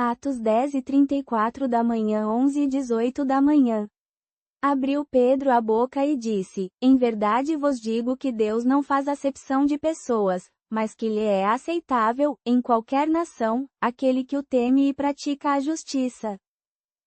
Atos 10:34 da manhã 11:18 da manhã. Abriu Pedro a boca e disse: Em verdade vos digo que Deus não faz acepção de pessoas, mas que lhe é aceitável, em qualquer nação, aquele que o teme e pratica a justiça.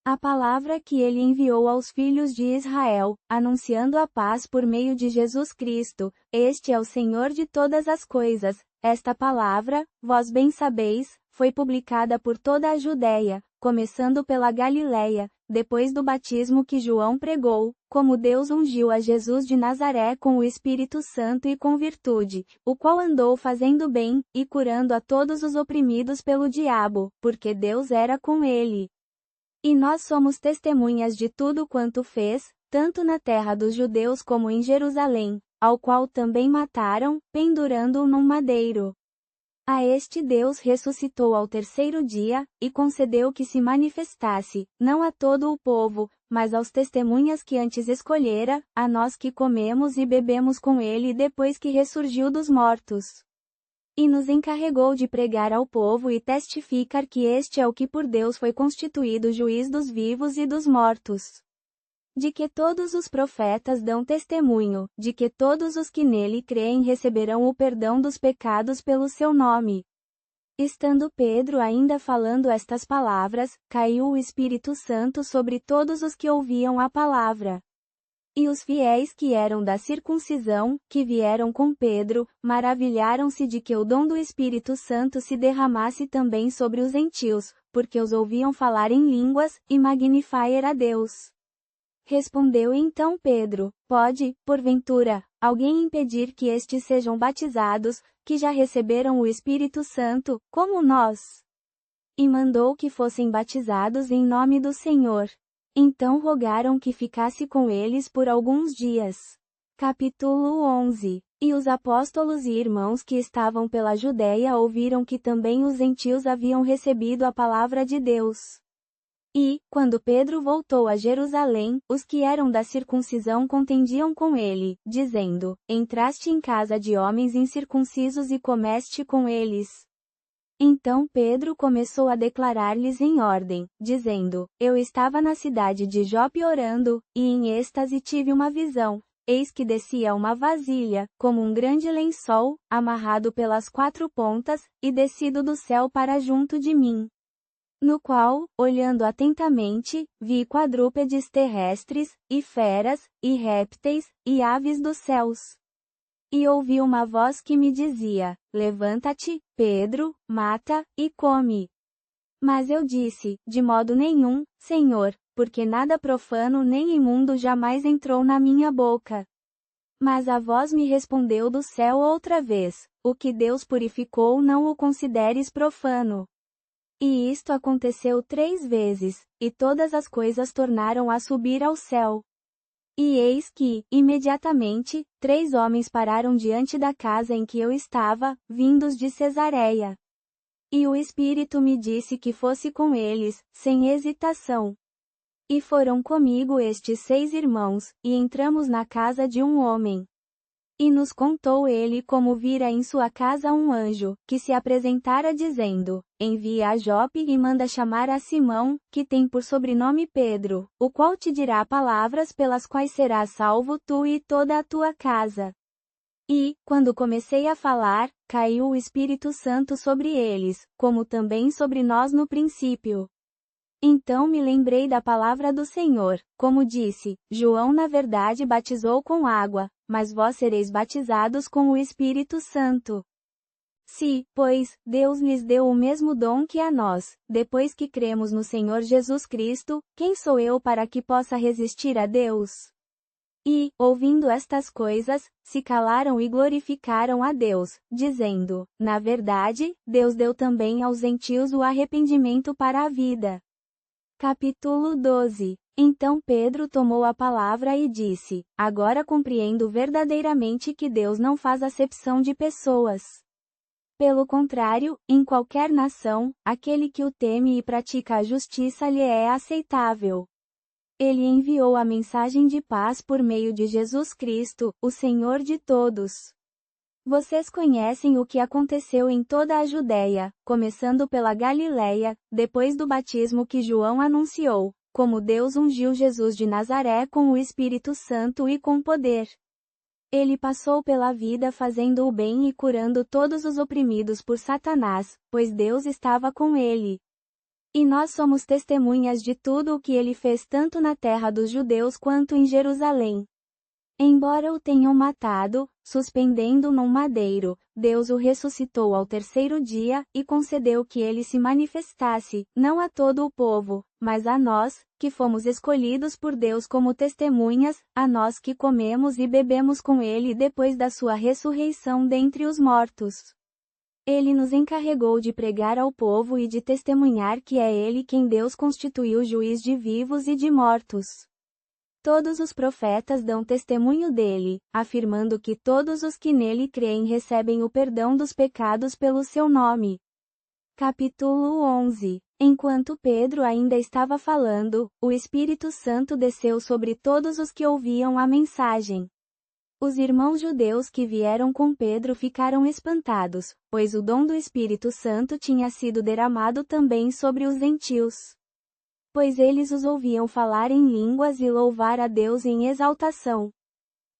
A palavra que ele enviou aos filhos de Israel, anunciando a paz por meio de Jesus Cristo, este é o Senhor de todas as coisas. Esta palavra, vós bem sabeis, foi publicada por toda a Judéia, começando pela Galiléia, depois do batismo que João pregou, como Deus ungiu a Jesus de Nazaré com o Espírito Santo e com virtude, o qual andou fazendo bem, e curando a todos os oprimidos pelo diabo, porque Deus era com ele. E nós somos testemunhas de tudo quanto fez, tanto na terra dos judeus como em Jerusalém, ao qual também mataram, pendurando-o num madeiro. A este Deus ressuscitou ao terceiro dia, e concedeu que se manifestasse, não a todo o povo, mas aos testemunhas que antes escolhera, a nós que comemos e bebemos com ele depois que ressurgiu dos mortos. E nos encarregou de pregar ao povo e testificar que este é o que por Deus foi constituído juiz dos vivos e dos mortos. De que todos os profetas dão testemunho, de que todos os que nele creem receberão o perdão dos pecados pelo seu nome. Estando Pedro ainda falando estas palavras, caiu o Espírito Santo sobre todos os que ouviam a palavra. E os fiéis que eram da circuncisão, que vieram com Pedro, maravilharam-se de que o dom do Espírito Santo se derramasse também sobre os gentios, porque os ouviam falar em línguas, e magnificar a Deus. Respondeu então Pedro: Pode, porventura, alguém impedir que estes sejam batizados, que já receberam o Espírito Santo, como nós? E mandou que fossem batizados em nome do Senhor. Então rogaram que ficasse com eles por alguns dias. Capítulo 11. E os apóstolos e irmãos que estavam pela Judéia ouviram que também os gentios haviam recebido a palavra de Deus. E, quando Pedro voltou a Jerusalém, os que eram da circuncisão contendiam com ele, dizendo: Entraste em casa de homens incircuncisos e comeste com eles. Então Pedro começou a declarar-lhes em ordem, dizendo: Eu estava na cidade de Jope orando, e em êxtase tive uma visão. Eis que descia uma vasilha, como um grande lençol, amarrado pelas quatro pontas, e descido do céu para junto de mim. No qual, olhando atentamente, vi quadrúpedes terrestres, e feras, e répteis, e aves dos céus. E ouvi uma voz que me dizia: Levanta-te, Pedro, mata, e come. Mas eu disse: De modo nenhum, Senhor, porque nada profano nem imundo jamais entrou na minha boca. Mas a voz me respondeu do céu outra vez: O que Deus purificou não o consideres profano. E isto aconteceu 3 vezes, e todas as coisas tornaram a subir ao céu. E eis que, imediatamente, 3 homens pararam diante da casa em que eu estava, vindos de Cesareia. E o Espírito me disse que fosse com eles, sem hesitação. E foram comigo estes 6 irmãos, e entramos na casa de um homem. E nos contou ele como vira em sua casa um anjo, que se apresentara dizendo: Envia a Jope e manda chamar a Simão, que tem por sobrenome Pedro, o qual te dirá palavras pelas quais serás salvo tu e toda a tua casa. E, quando comecei a falar, caiu o Espírito Santo sobre eles, como também sobre nós no princípio. Então me lembrei da palavra do Senhor, como disse: João na verdade batizou com água, mas vós sereis batizados com o Espírito Santo. Se, pois, Deus lhes deu o mesmo dom que a nós, depois que cremos no Senhor Jesus Cristo, quem sou eu para que possa resistir a Deus? E, ouvindo estas coisas, se calaram e glorificaram a Deus, dizendo: Na verdade, Deus deu também aos gentios o arrependimento para a vida. Capítulo 12. Então Pedro tomou a palavra e disse: Agora compreendo verdadeiramente que Deus não faz acepção de pessoas. Pelo contrário, em qualquer nação, aquele que o teme e pratica a justiça lhe é aceitável. Ele enviou a mensagem de paz por meio de Jesus Cristo, o Senhor de todos. Vocês conhecem o que aconteceu em toda a Judéia, começando pela Galiléia, depois do batismo que João anunciou, como Deus ungiu Jesus de Nazaré com o Espírito Santo e com poder. Ele passou pela vida fazendo o bem e curando todos os oprimidos por Satanás, pois Deus estava com ele. E nós somos testemunhas de tudo o que ele fez tanto na terra dos judeus quanto em Jerusalém. Embora o tenham matado, suspendendo num madeiro, Deus o ressuscitou ao terceiro dia, e concedeu que ele se manifestasse, não a todo o povo, mas a nós, que fomos escolhidos por Deus como testemunhas, a nós que comemos e bebemos com ele depois da sua ressurreição dentre os mortos. Ele nos encarregou de pregar ao povo e de testemunhar que é ele quem Deus constituiu juiz de vivos e de mortos. Todos os profetas dão testemunho dele, afirmando que todos os que nele creem recebem o perdão dos pecados pelo seu nome. Capítulo 11. Enquanto Pedro ainda estava falando, o Espírito Santo desceu sobre todos os que ouviam a mensagem. Os irmãos judeus que vieram com Pedro ficaram espantados, pois o dom do Espírito Santo tinha sido derramado também sobre os gentios. Pois eles os ouviam falar em línguas e louvar a Deus em exaltação.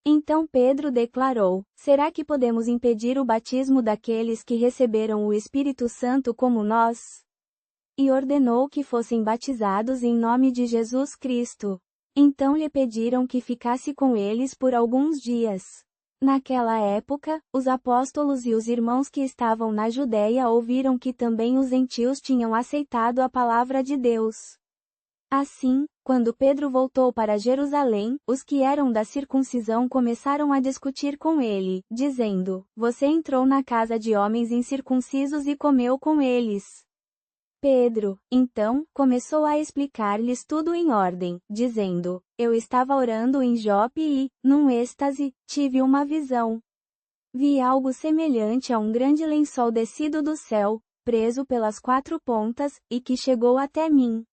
Então Pedro declarou: será que podemos impedir o batismo daqueles que receberam o Espírito Santo como nós? E ordenou que fossem batizados em nome de Jesus Cristo. Então lhe pediram que ficasse com eles por alguns dias. Naquela época, os apóstolos e os irmãos que estavam na Judéia ouviram que também os gentios tinham aceitado a palavra de Deus. Assim, quando Pedro voltou para Jerusalém, os que eram da circuncisão começaram a discutir com ele, dizendo: você entrou na casa de homens incircuncisos e comeu com eles. Pedro, então, começou a explicar-lhes tudo em ordem, dizendo: eu estava orando em Jope e, num êxtase, tive uma visão. Vi algo semelhante a um grande lençol descido do céu, preso pelas 4 pontas, e que chegou até mim.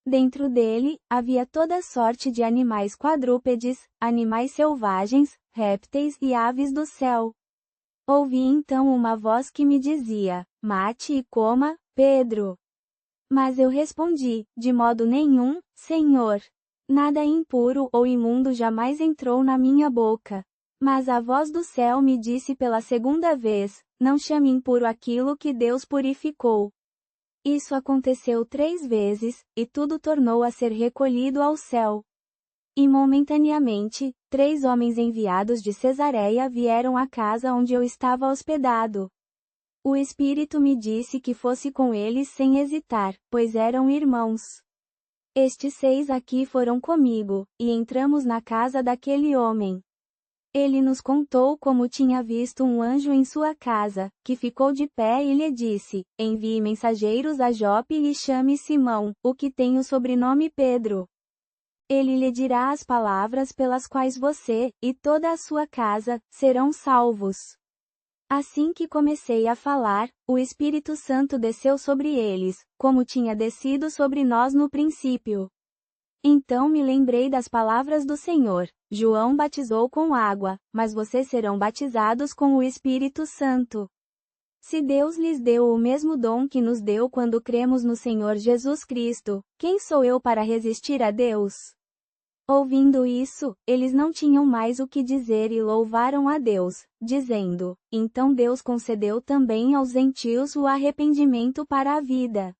Dentro dele, havia toda sorte de animais quadrúpedes, animais selvagens, répteis e aves do céu. Ouvi então uma voz que me dizia: mate e coma, Pedro. Mas eu respondi: de modo nenhum, Senhor. Nada impuro ou imundo jamais entrou na minha boca. Mas a voz do céu me disse pela segunda vez: não chame impuro aquilo que Deus purificou. Isso aconteceu 3 vezes, e tudo tornou a ser recolhido ao céu. E momentaneamente, 3 homens enviados de Cesareia vieram à casa onde eu estava hospedado. O Espírito me disse que fosse com eles sem hesitar, pois eram irmãos. Estes 6 aqui foram comigo, e entramos na casa daquele homem. Ele nos contou como tinha visto um anjo em sua casa, que ficou de pé e lhe disse: envie mensageiros a Jope e chame Simão, o que tem o sobrenome Pedro. Ele lhe dirá as palavras pelas quais você, e toda a sua casa, serão salvos. Assim que comecei a falar, o Espírito Santo desceu sobre eles, como tinha descido sobre nós no princípio. Então me lembrei das palavras do Senhor: João batizou com água, mas vocês serão batizados com o Espírito Santo. Se Deus lhes deu o mesmo dom que nos deu quando cremos no Senhor Jesus Cristo, quem sou eu para resistir a Deus? Ouvindo isso, eles não tinham mais o que dizer e louvaram a Deus, dizendo: então Deus concedeu também aos gentios o arrependimento para a vida.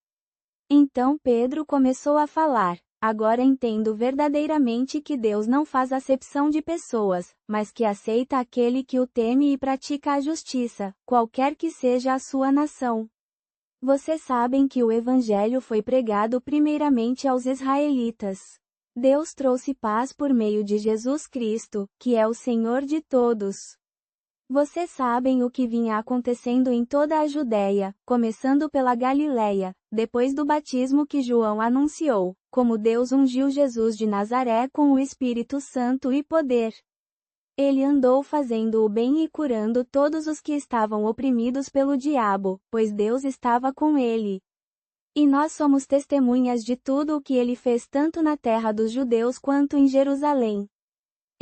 Então Pedro começou a falar: agora entendo verdadeiramente que Deus não faz acepção de pessoas, mas que aceita aquele que o teme e pratica a justiça, qualquer que seja a sua nação. Vocês sabem que o Evangelho foi pregado primeiramente aos israelitas. Deus trouxe paz por meio de Jesus Cristo, que é o Senhor de todos. Vocês sabem o que vinha acontecendo em toda a Judéia, começando pela Galiléia, depois do batismo que João anunciou, como Deus ungiu Jesus de Nazaré com o Espírito Santo e poder. Ele andou fazendo o bem e curando todos os que estavam oprimidos pelo diabo, pois Deus estava com ele. E nós somos testemunhas de tudo o que ele fez tanto na terra dos judeus quanto em Jerusalém.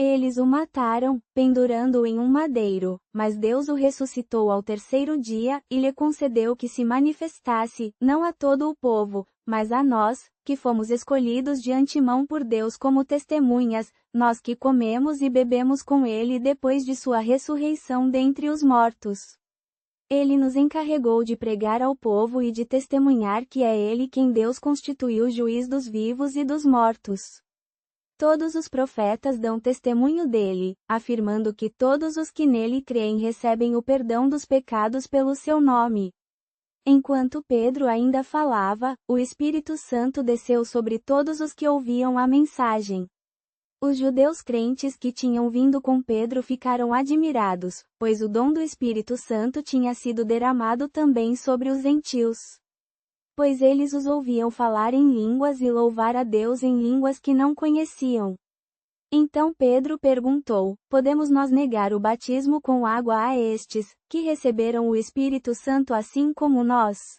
Eles o mataram, pendurando-o em um madeiro, mas Deus o ressuscitou ao terceiro dia, e lhe concedeu que se manifestasse, não a todo o povo, mas a nós, que fomos escolhidos de antemão por Deus como testemunhas, nós que comemos e bebemos com ele depois de sua ressurreição dentre os mortos. Ele nos encarregou de pregar ao povo e de testemunhar que é ele quem Deus constituiu juiz dos vivos e dos mortos. Todos os profetas dão testemunho dele, afirmando que todos os que nele creem recebem o perdão dos pecados pelo seu nome. Enquanto Pedro ainda falava, o Espírito Santo desceu sobre todos os que ouviam a mensagem. Os judeus crentes que tinham vindo com Pedro ficaram admirados, pois o dom do Espírito Santo tinha sido derramado também sobre os gentios. Pois eles os ouviam falar em línguas e louvar a Deus em línguas que não conheciam. Então Pedro perguntou: podemos nós negar o batismo com água a estes, que receberam o Espírito Santo assim como nós?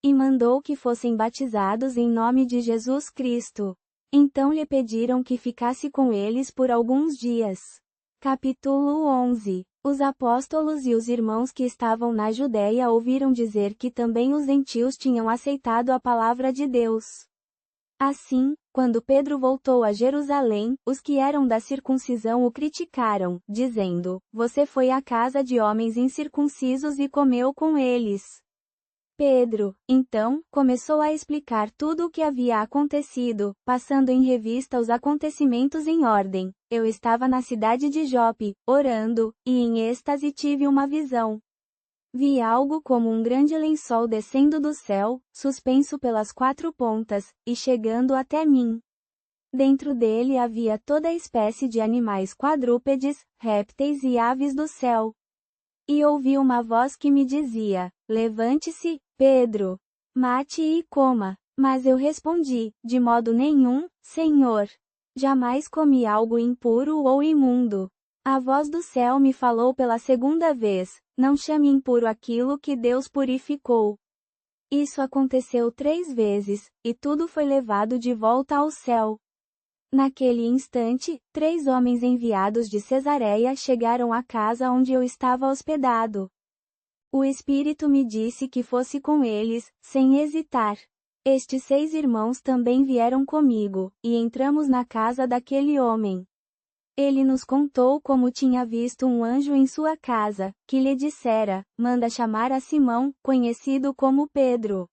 E mandou que fossem batizados em nome de Jesus Cristo. Então lhe pediram que ficasse com eles por alguns dias. Capítulo 11. Os apóstolos e os irmãos que estavam na Judéia ouviram dizer que também os gentios tinham aceitado a palavra de Deus. Assim, quando Pedro voltou a Jerusalém, os que eram da circuncisão o criticaram, dizendo: você foi à casa de homens incircuncisos e comeu com eles. Pedro, então, começou a explicar tudo o que havia acontecido, passando em revista os acontecimentos em ordem. Eu estava na cidade de Jope, orando, e em êxtase tive uma visão. Vi algo como um grande lençol descendo do céu, suspenso pelas 4 pontas, e chegando até mim. Dentro dele havia toda espécie de animais quadrúpedes, répteis e aves do céu. E ouvi uma voz que me dizia: levante-se, Pedro. Mate e coma. Mas eu respondi: de modo nenhum, Senhor. Jamais comi algo impuro ou imundo. A voz do céu me falou pela segunda vez: não chame impuro aquilo que Deus purificou. Isso aconteceu 3 vezes, e tudo foi levado de volta ao céu. Naquele instante, 3 homens enviados de Cesareia chegaram à casa onde eu estava hospedado. O Espírito me disse que fosse com eles, sem hesitar. Estes 6 irmãos também vieram comigo, e entramos na casa daquele homem. Ele nos contou como tinha visto um anjo em sua casa, que lhe dissera: manda chamar a Simão, conhecido como Pedro.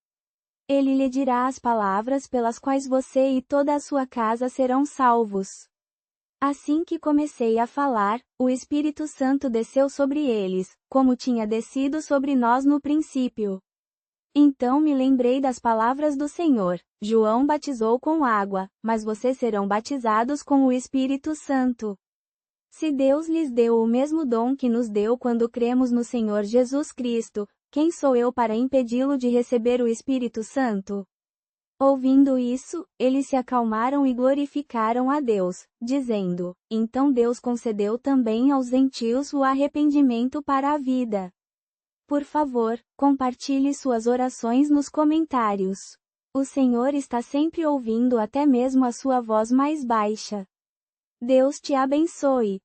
Ele lhe dirá as palavras pelas quais você e toda a sua casa serão salvos. Assim que comecei a falar, o Espírito Santo desceu sobre eles, como tinha descido sobre nós no princípio. Então me lembrei das palavras do Senhor: João batizou com água, mas vocês serão batizados com o Espírito Santo. Se Deus lhes deu o mesmo dom que nos deu quando cremos no Senhor Jesus Cristo, quem sou eu para impedi-lo de receber o Espírito Santo? Ouvindo isso, eles se acalmaram e glorificaram a Deus, dizendo: então Deus concedeu também aos gentios o arrependimento para a vida. Por favor, compartilhe suas orações nos comentários. O Senhor está sempre ouvindo até mesmo a sua voz mais baixa. Deus te abençoe.